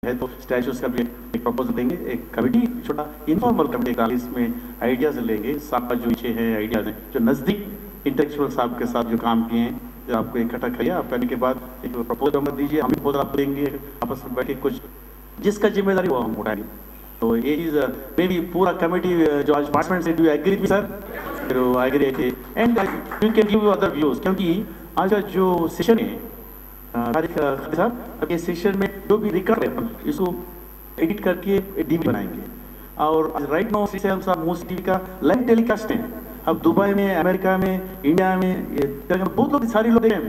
है तो स्टैचूज का भी एक प्रपोजल देंगे, एक कमेटी छोटा इनफॉर्मल कमेटी का, इसमें आइडियाज़ लेंगे। साहब का जो पीछे है आइडियाज़ हैं, जो नज़दीक इंटेलेक्चुअल साहब के साथ जो काम किए हैं, जो आपको इकट्ठा करिए। आप करने के बाद एक प्रपोजल मत दीजिए, हम भी प्रपोजल आपको देंगे, आपस में बैठ के कुछ जिसका जिम्मेदारी वो हम उठाएंगे। तो ये चीज़ मे भी पूरा कमेटी जो आज पार्टिसिपेंट से, do you agree with sir? फिर I agree and you can give other views, क्योंकि आज का जो सेशन है तारिक साहब, अब ये सेशन में जो भी रिकॉर्ड है इसको एडिट करके डीवी बनाएंगे। और राइट नाउ हम साहब MUSITV का लाइव टेलीकास्ट है। अब दुबई में, अमेरिका में, इंडिया में, बहुत लोग, सारे लोग हैं।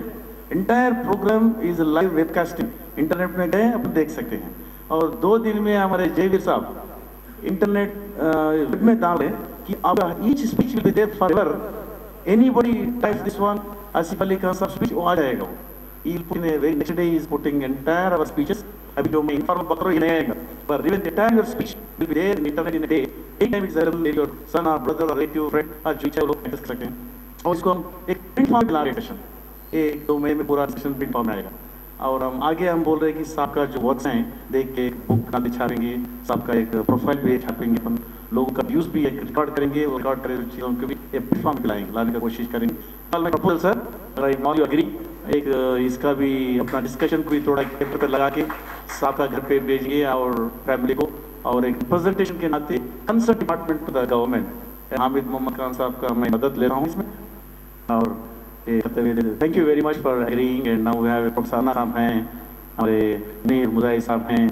Entire program is live webcasting, internet में गए अपन देख सकते हैं। और 2 दिन में हमारे जयवीर साहब इंटरनेट वेब में डाल रहे कि अब each speech will be there forever, anybody types this one, Asif Ali Khan साहब स्पीच वो आ जाएगा। He'll put in a very next day he is putting entire our speeches. अभी जो मैं informal पत्र ये नहीं आएगा, but even the entire speech will be there in internet in a day. एक time it's available, your son or brother or relative friend और जो इच्छा लोग access कर सकते हैं। और इसको हम एक print form मिला रहे हैं सेशन, 1-2 महीने में पूरा सेशन print form में आएगा। और हम आगे हम बोल रहे हैं कि साहब का जो वर्ड्स हैं देख के बुक का छापेंगे, साहब का एक प्रोफाइल भी छापेंगे, अपन लोगों का व्यूज़ भी एक रिकॉर्ड करेंगे, वो रिकॉर्ड करें चीज़ों को भी एक प्लेटफॉर्म पे लाएंगे, लाने की कोशिश करेंगे। Proposal sir, right now you agree, एक इसका भी अपना डिस्कशन को भी थोड़ा पेपर पर लगा के साहब का घर पे भेजिए और फैमिली को, और एक प्रेजेंटेशन के नाते concern department to the government Hamid Mohammad Khan साहब का मैं मदद ले रहा हूँ इसमें। और thank you very much for agreeing. And now we have professor साहब हैं, हमारे मुजाहिद साहब हैं,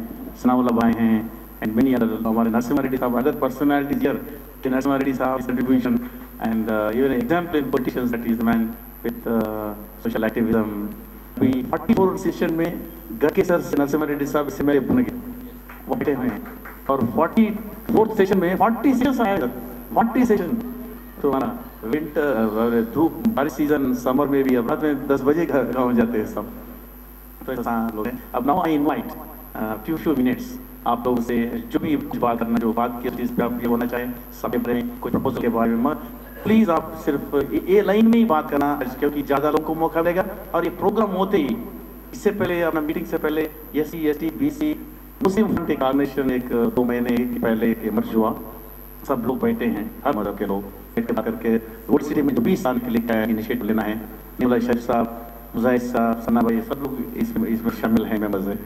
सनाउल्लाह भाई हैं, एंड मेनी अदर, हमारे नरसिम्हा रेड्डी साहब, other personalities here, Narasimha Reddy साहब contribution and even example in politicians, that is the man with social activism. अभी 44 सेशन में घर के सर नरसिम्हा रेड्डी साहब इससे मेरे बन गए बैठे हुए हैं, और 44th सेशन में 40 सेशन आए, 40 सेशन। तो हमारा विंटर, धूप, बारिश सीजन, समर में भी अब रात में 10 बजे घर गाँव जाते हैं सब। तो ऐसा लोग हैं। अब now I invite few minutes आप लोगों से जो भी कुछ बात करना, जो बात की चीज़ पे आप ये होना चाहें, सब कुछ प्रपोजल के बारे में प्लीज़ आप सिर्फ ये लाइन में ही बात करना, क्योंकि ज़्यादा लोगों को मौका मिलेगा। और ये प्रोग्राम होते ही इससे पहले, अपना मीटिंग से पहले SC ST BC मुस्लिम फंड एक ऑर्गेनाइजेशन एक 2 महीने पहले मर्ज हुआ, सब लोग बैठे हैं, हर मदद के लोग बैठ करके वोट सिटी में जो 20 साल के लिए इनिशिएटिव लेना है। निमला शरीफ साहब, मुजाहिद साहब, सना भाई, सब लोग इसमें शामिल हैं, मेंबर्स हैं।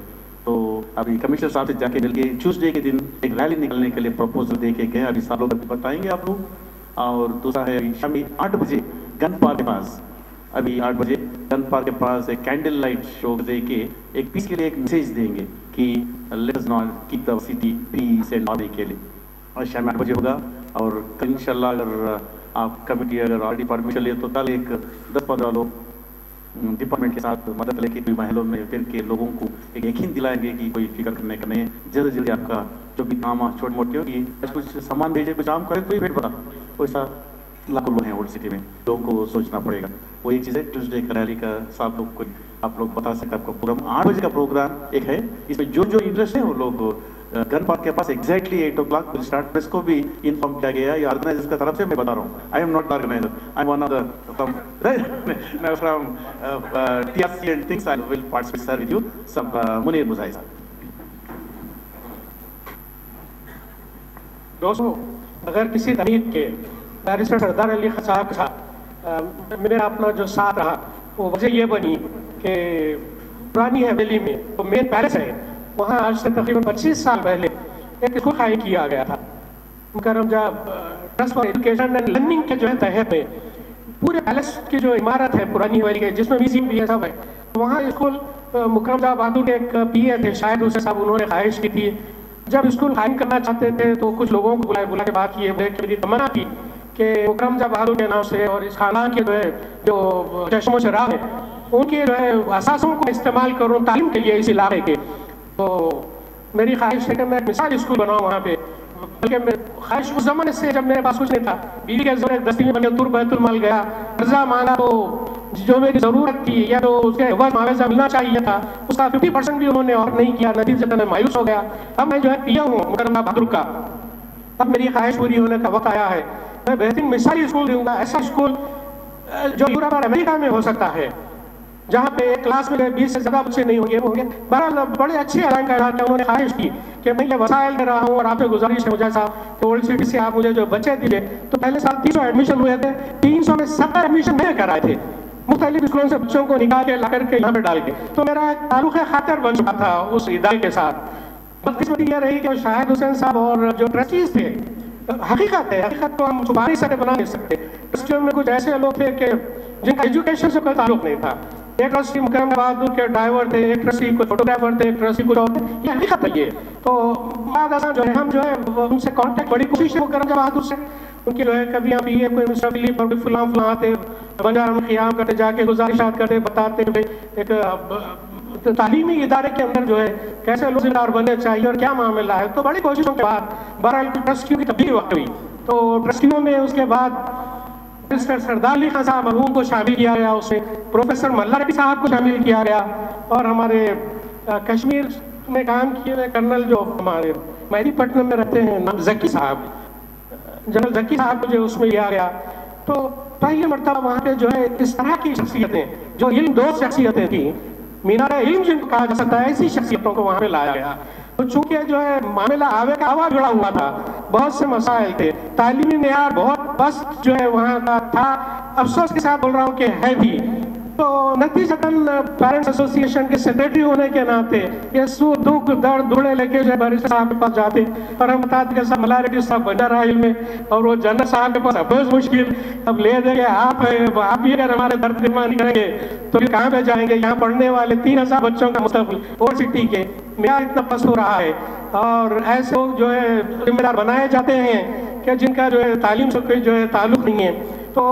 तो अभी कमिश्नर साहब से जाके मिलके ट्यूसडे के दिन एक रैली निकलने के लिए प्रपोजल दे के गए, अभी सब लोग बताएंगे आप लोग। और दूसरा है शाम 8 बजे गन पार्क के पास, अभी 8 बजे गन पार्क के पास एक कैंडल लाइट शो दे के एक पीस के लिए एक मैसेज देंगे कि let us not keep the city peace and order के लिए, और शाम 8 बजे होगा। और कल इंशाल्लाह अगर आप कमेटी अगर ऑलरेडी परमिशन लिए तो कल एक 10-15 लोग डिपार्टमेंट के साथ मदद लेके कोई महलों में फिर के लोगों को एक यकीन दिलाएंगे कि कोई फिक्र करने का नहीं है। जल्दी जल्दी आपका जो भी काम छोटे मोटे हो कि कुछ सामान भेजे, कुछ काम करें, कोई भेंट बता, वैसा लाखों लोग हैं ओल्ड सिटी में, लोगों को सोचना पड़ेगा। वो एक चीज़ है, ट्यूसडे का रैली का साथ लोग को आप लोग बता सकते, आपका प्रोग्राम 8 बजे का प्रोग्राम एक है। इसमें जो जो इंटरेस्ट है वो लोग गन पार्क के पास exactly 8 o'clock will start. Press को भी इन्फॉर्म किया गया है, ये ऑर्गेनाइजर्स की तरफ से मैं बता रहा हूँ। I am not the organiser, I am one of the from TRC and things. I will participate sir with you सब मुनीर मुजाहिद साहब। दोस्तों, अगर किसी तारीख के बैरिस्टर सरदार अली खान साहब के साथ मेरा अपना जो साथ रहा, वो वजह ये बनी कि पुरानी हवेली में तो मेन पैलेस है, वहाँ आज से तकरीबन 25 साल पहले एक स्कूल कायम किया गया था। मुकर्रम जब trust for education and learning के जो है तहत पे पूरे पैलेस की जो इमारत है पुरानी हवेली के, जिसमें म्यूजियम भी है सब है, वहाँ स्कूल मुकर्रम जब बहादुर के एक PA थे, शायद उससे साहब, उन्होंने ख्वाहिश की थी जब स्कूल कायम करना चाहते थे तो कुछ लोगों को बुला के बात किए, मेरी तमन्ना की कि मुकर्रम जब बहादुर के नाम से और इस खानदान के जो है जो चश्मो चराग है उनके जो है असासों को इस्तेमाल करूँ तालीम के लिए इस इलाके के। तो मेरी ख्वाहिश है कि मैं मिसाल स्कूल बनाऊँ वहाँ पे, बल्कि मैं ख्वाहिश उस ज़माने से जब मेरे पास कुछ नहीं था, बीवी के ज़माने 10 दिन बने तुर बैतुल माल गया, कर्जा मांगा तो जो मेरी ज़रूरत थी या तो उसके एवज मुआवजा मिलना चाहिए था उसका 50% भी उन्होंने और नहीं किया, नतीजे में मायूस हो गया। अब मैं जो है PA हूँ मुकर्रम बहादुर का, अब मेरी ख्वाहिश पूरी होने का वक्त आया है। मैं बेहतरीन मिसाली स्कूल दूँगा, ऐसा स्कूल जो यूरोप और अमेरिका में हो सकता है, जहाँ पे एक क्लास में 20 से ज़्यादा बच्चे नहीं होंगे बहरहाल बड़े अच्छे ऐलान कर रहा था। उन्होंने ख्वाहिश की कि मैं ये वसाइल दे रहा हूँ और आपसे गुजारिश है मुझे साहब कि ओल्ड सिटी से आप मुझे जो बच्चे दिए, तो पहले साल 300 एडमिशन हुए थे, 300 में 70 एडमिशन मैंने कराए थे मुख्तलिफ स्कूलों से बच्चों को निकाल के ला करके यहाँ पे डाल के। तो मेरा एक ताल्लुक़ खातिर बन चुका था उस इदारे के साथ। बदकिस्मती यह रही कि शाहिद हुसैन साहब और जो ट्रस्टीज थे, हकीकत है, हकीकत तो हम छुपा नहीं सकते, बना नहीं सकते। ट्रस्टियों में कुछ ऐसे लोग थे कि जिनका एजुकेशन से कोई ताल्लुक नहीं था। एक ट्रस्टी मुकरम बहादुर के ड्राइवर थे, एक ट्रस्टी कोई फोटोग्राफर थे, एक ट्रस्टी कुछ और थे, ये हकीकत है ये। तो बाद जो है हम जो है उनसे कांटेक्ट बड़ी कोशिश है मुकरम बहादुर से, उनकी जो है कभी यहाँ भी कोई मुस्तफिली पर फुला फुला आते, बंजारा में क़ियाम करते, जाके गुजारिशात करते, बताते एक तालीमी इदारे के अंदर जो है कैसे लोग जिम्मेदार बनने चाहिए और क्या मामला है। तो बड़ी कोशिशों के बाद बहरहाल ट्रस्टियों की तब्दीली हुई। तो ट्रस्टियों में उसके बाद सरदार अली खान साहब मरहूम को शामिल किया गया, उसमें प्रोफेसर मल्ला रेड्डी साहब को शामिल किया गया, और हमारे कश्मीर में काम किए हुए कर्नल जो हमारे मेहदीपट्टनम में रहते हैं जकी साहब, जनरल जकी साहब को जो उसमें लिया गया। तो पहली मरतबा वहाँ पे जो है इस तरह की शख्सियतें जो इल्म दो शख्सियतें थी, मीनार इल्म जिनको कहा जा सकता है, ऐसी शख्सियतों को वहाँ पे लाया गया। तो चूंकि जो है मामला आवे का हवा जुड़ा हुआ था, बहुत से मसाइल थे, तालीमी मेयार बहुत बस जो है वहाँ का था, अफसोस के साथ बोल रहा हूँ कि है भी। तो नतीजतन पेरेंट्स एसोसिएशन के सेक्रेटरी होने के नाते ये सुख दुख दर्द दुड़े लेके जो बैरिस्टर साहब के पास जाते, और हम बताते कि साहब मल्ला रेड्डी साहब बंजारा हिल में, और वो जनरल साहब के पास अफसोस मुश्किल, अब ले देंगे आप भी अगर हमारे दर्द दिमा नहीं करेंगे तो फिर कहाँ पे जाएंगे। यहाँ पढ़ने वाले 3000 बच्चों का मुस्तकबिल ओल्ड सिटी के मेयार इतना पस्त हो रहा है, और ऐसे लोग जो है जिम्मेदार बनाए जाते हैं कि जिनका जो है तालीम से कोई जो है ताल्लुक नहीं है। तो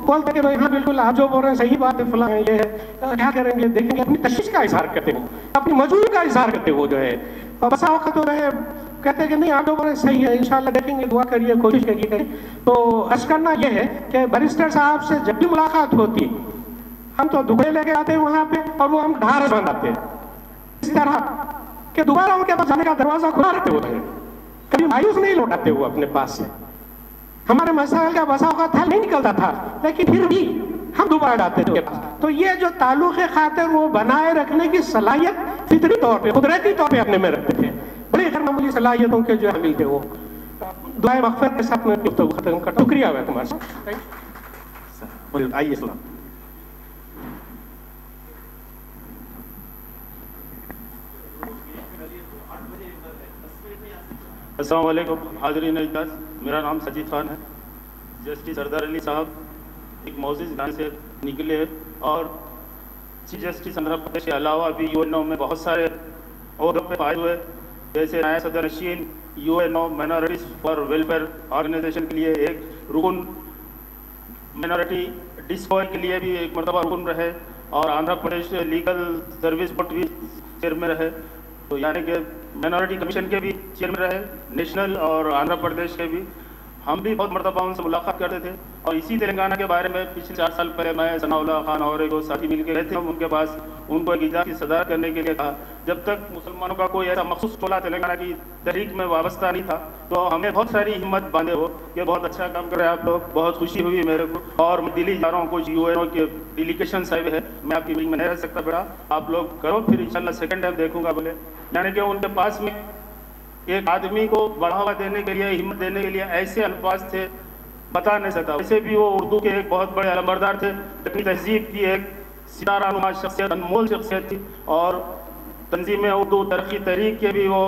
बोलते कि भाई हाँ बिल्कुल आप जो बोल रहे हैं सही बात है, फला है, ये है, क्या करेंगे, देखेंगे। अपनी तशवीश का इजहार करते हो, अपनी मजबूरी का इजहार करते हो जो है, और बसा वक्त तो रहे कहते हैं कि नहीं आप जो बोल रहे हैं सही है, इंशाल्लाह देखेंगे, दुआ करिए, कोशिश करिए। तो अर्ज करना यह है कि बैरिस्टर साहब से जब भी मुलाकात होती हम तो दुबई लेके आते हैं वहाँ पे, और वो हम ढारस बनाते हैं इसी तरह कि दोबारा उनके पास जाने का दरवाजा खुला रहते होते हैं, कभी मायूस नहीं लौटाते हुए अपने पास से। हमारे मसाइल का बसाव का था नहीं निकलता था, लेकिन फिर भी हम दोबारा डालते थे। तो ये जो ताल्लुक़ खातिर वो बनाए रखने की सलाहियत फितरी तौर पे, कुदरती तौर पे अपने में रखते थे। बड़ी गैर मामूली सलाहियतों के जो हामिल थे वो। दुआए मग़फ़िरत के साथ में खत्म करता। शुक्रिया वेदकुमार साहब। आइए अस्सलाम वालेकुम हाज़रीन इज़्ज़त, मेरा नाम सजीद खान है। जस्टिस सरदार अली साहब एक मौजूद गाने से निकले और चीफ जस्टिस आंध्र प्रदेश के अलावा भी यूएनओ में बहुत सारे और पे पाए हुए, जैसे नया सदर नशीन UNO minorities for welfare organization के लिए एक रुकन, माइनॉरिटी डिस्कॉय के लिए भी एक मरतबा रुकन रहे, और Andhra Pradesh legal service board भी चेयरमैन रहे। तो यानी कि माइनॉरिटी कमीशन के भी चेयरमैन रहे, नेशनल और आंध्र प्रदेश के भी। हम भी बहुत मरतबा उनसे मुलाकात करते थे, और इसी तेलंगाना के बारे में पिछले 4 साल पहले मैं सनाउल्लाह खान और एक साथी मिल के गए थे। हम उनके पास उनको एक इजाज़त की सदारत करने के लिए कहा। जब तक मुसलमानों का कोई ऐसा मखसूस टोला तेलंगाना की तहरीक में वाबस्ता नहीं था, तो हमें बहुत सारी हिम्मत बांधे हो कि बहुत अच्छा काम कर रहे हैं आप लोग। बहुत खुशी हुई मेरे को, और मैं दिल्ली जा रहा हूँ, कुछ यूएनओ के डेलीगेशन साहिब है, मैं आपकी मीटिंग में नहीं रह सकता बेटा, आप लोग करो, फिर इंशाल्लाह सेकेंड टाइम देखूंगा बोले। यानी कि उनके पास में एक आदमी को बढ़ावा देने के लिए, हिम्मत देने के लिए ऐसे अल्फाज थे बता नहीं सकता। वैसे भी वो उर्दू के एक बहुत बड़े अलमबरदार थे, अपनी तहजीब की एक सितारा नुमा शख्सियत, अनमोल शख्सियत थी, और तंजीम उर्दू तरक्की तहरीक के भी वो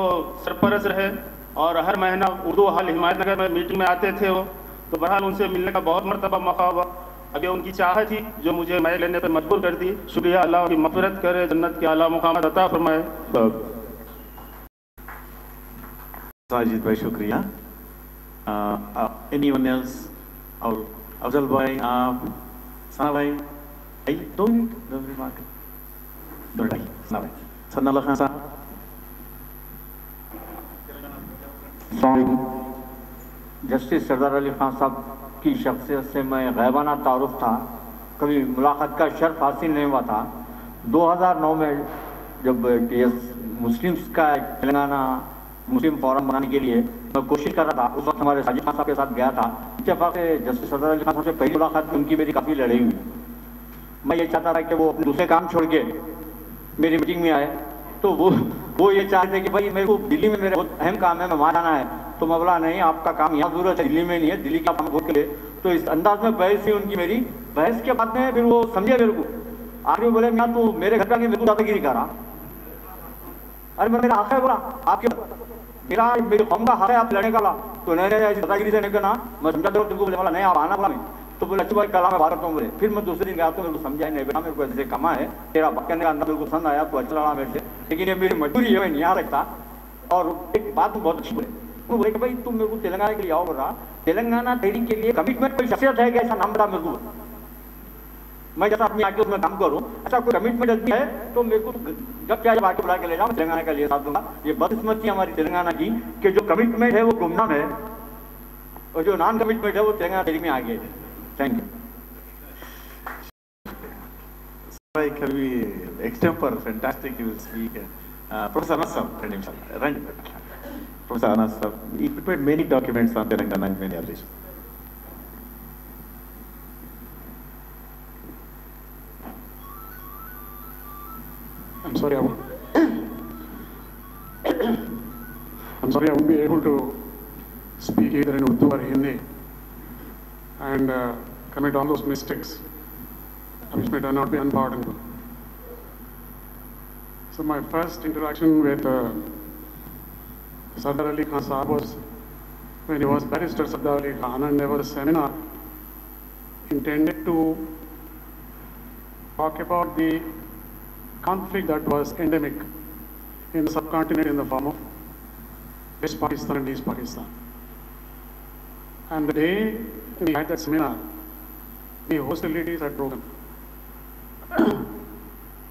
सरपरस्त रहे, और हर महीना उर्दू हाल हिमायतनगर में मीटिंग में आते थे वो। तो बहरहाल उनसे मिलने का बहुत मरतबा मौका हुआ। अभी उनकी चाह थी जो मुझे माइक लेने पर मजबूर कर दी। शुक्रिया, अल्लाह की मग़फ़िरत करे, जन्नत के आला मुक़ाम अता फरमाए। साजिद भाई शुक्रिया। Anyone else? और अफजल भाई, आप, सना भाई, दो मिनट सना भाई, सना अल्लाह खान साहब। जस्टिस सरदार अली खान साहब की शख्सियत से मैं गैबाना तारुफ था, कभी मुलाकात का शर्फ हासिल नहीं हुआ था। 2009 में जब मुस्लिम्स का तेलंगाना मुस्लिम फोरम बनाने के लिए मैं कोशिश कर रहा था, उस वक्त हमारे साजिद खान साहब के साथ गया था। इत्तेफाक से जस्टिस सरदार अली खान साहब से पहली मुलाकात उनकी मेरी काफ़ी लड़ाई हुई। मैं ये चाहता था कि वो अपने दूसरे काम छोड़ के मेरी मीटिंग में आए, तो वो ये चाहते कि भाई मेरे को दिल्ली में मेरा बहुत अहम काम है, मैं वहाँ जाना है। तो मैं बोला नहीं, आपका काम यहाँ जरूरत है, दिल्ली में नहीं है, दिल्ली का काम बहुत के लिए। तो इस अंदाज में बहस थी उनकी मेरी। बहस के बाद में फिर वो समझे मेरे को, आखिर में बोले मैं तू मेरे घर पे आके मेरे को दादागिरी कर रहा। अरे मेरा हक है, बोला आपके मेरे कौम का हक है आप लड़ने का। तो नहीं नहीं दादागिरी से नहीं करना, मैं समझा दो तुमको। बोले बोला नहीं आप आना, बोला मैं तो बोले अच्छी भाई कल मैं बात करता हूँ बोले। फिर मैं दूसरे दिन गया तो मेरे को समझा नहीं, बेटा मेरे को ऐसे कमा है, तेरा बात करने का अंदर मेरे को पसंद आया, तो अच्छा लगा मेरे से, लेकिन ये मेरी मजबूरी है, मैं नहीं आ सकता। और एक बात बहुत अच्छी बोले, वो बोले कि भाई तुम मेरे को तेलंगाना के लिए आओ, बोल रहा तेलंगाना तहरीक के लिए कमिटमेंट कोई शख्सियत है क्या, ऐसा नाम बता मेरे को, मैं जैसा अपने आके उसमें काम करूँ। अच्छा कोई कमिटमेंट है तो मेरे को जब क्या जब आके बुला के ले जाऊँ, तेलंगाना के लिए साथ दूंगा। ये बदकिस्मती हमारी तेलंगाना की कि जो कमिटमेंट है वो गुमनाम है, और जो नॉन कमिटमेंट है वो तेलंगाना तहरीक में आ गए। Thank you. Extempore, fantastic you will speak. Professor Anas, Professor Anas, he prepared many documents on Telangana and many others. I'm sorry, I won't be able to speak either in Urdu or Hindi and commit all those mistakes, which may turn out to be unpardonable. So my first interaction with Sardar Ali Khan Sahab was when he was Barrister Sardar Ali Khan, and there was a seminar intended to talk about the conflict that was endemic in the subcontinent in the form of West Pakistan and East Pakistan. And the day we had that seminar, the hostilities had broken.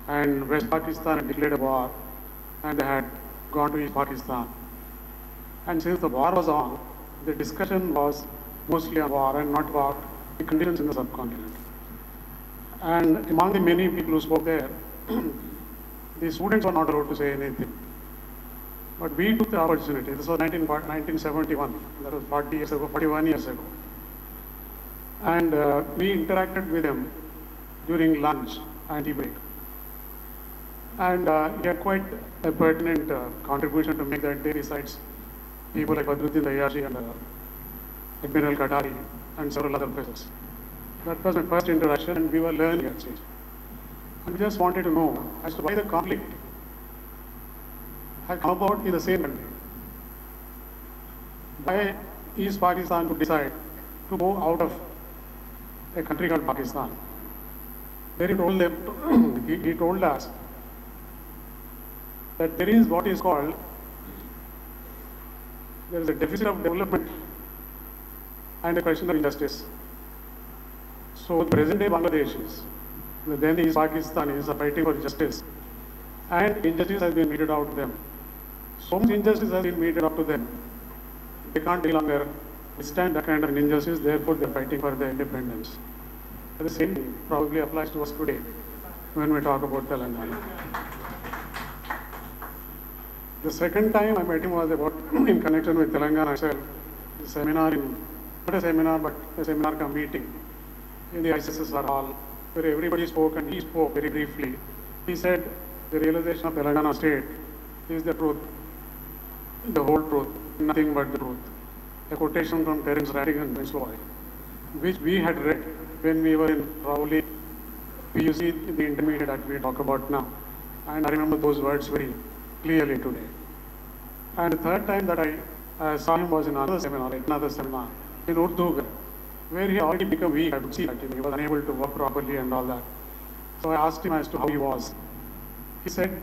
And West Pakistan had declared a war, and they had gone to East Pakistan. And since the war was on, the discussion was mostly on war and not about the conditions in the subcontinent. And among the many people who spoke there, the students were not allowed to say anything. But we took the opportunity. This was 1971, that was 40 years ago, 41 years ago. And we interacted with them during lunch and tea break. And he had quite a pertinent contribution to make that day, besides people like Badruddin Dayashi and Admiral Qadari and several other persons. That was my first interaction, and we were learning at stage. And we just wanted to know as to why the conflict had come about in the same country. Why East Pakistan could decide to go out of a country called Pakistan. There he told them, he told us that there is what is called, there is a deficit of development and a question of injustice. So the present day Bangladeshis, then East Pakistanis are fighting for justice, and injustice has been meted out to them. So much injustice has been meted out to them, they can't any longer withstand that kind of injustice, therefore they are fighting for their independence. The same thing probably applies to us today when we talk about Telangana. The second time I met him was about in connection with Telangana itself, a seminar not a seminar but a seminar meeting in the ICSSR hall, where everybody spoke and he spoke very briefly. He said the realization of Telangana state is the truth, the whole truth, nothing but the truth. A quotation from Terence Ratting and Winslow, which we had read when we were in probably PUC, the intermediate that we talk about now. And I remember those words very clearly today. And the third time that I saw him was in another seminar in Urdu, where he already became weak. I could see that he was unable to work properly and all that. So I asked him as to how he was. He said,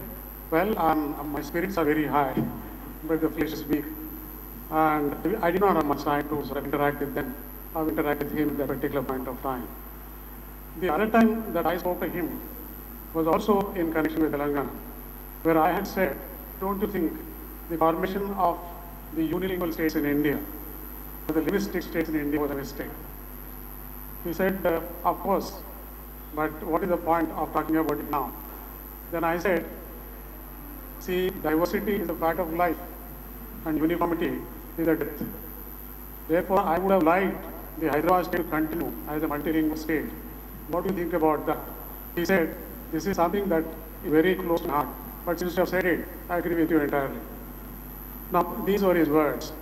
well, my spirits are very high, but the flesh is weak. And I did not have much time to sort of interact with them. I would interact with him at that particular point of time. The other time that I spoke to him was also in connection with Telangana, where I had said, don't you think the formation of the unilingual states in India, or the linguistic states in India was a mistake? He said, of course, but what is the point of talking about it now? Then I said, see, diversity is a fact of life, and uniformity is a death. Therefore, I would have liked the Hyderabad state to continue as a multilingual state. What do you think about that? he said, this is something that is very close to heart. But since you have said it, I agree with you entirely. Now, these were his words.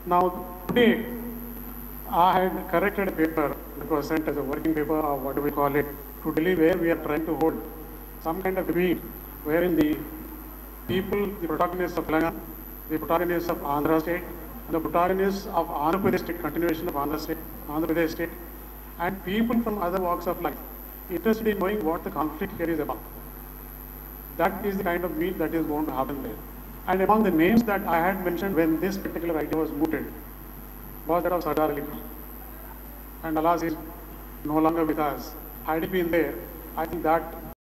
Now, today, I had corrected a paper that was sent as a working paper, or what do we call it, to Delhi, where we are trying to hold some kind of debate, wherein the people, the protagonists of Telangana, the protagonists of Andhra State, and the protagonists of Andhra Pradesh State, continuation of Andhra Pradesh State, and people from other walks of life, interested in knowing what the conflict here is about. That is the kind of meet that is going to happen there. And among the names that I had mentioned when this particular idea was mooted was that of Sardar Ali Khan. And alas, he is no longer with us. Had he been there, I think that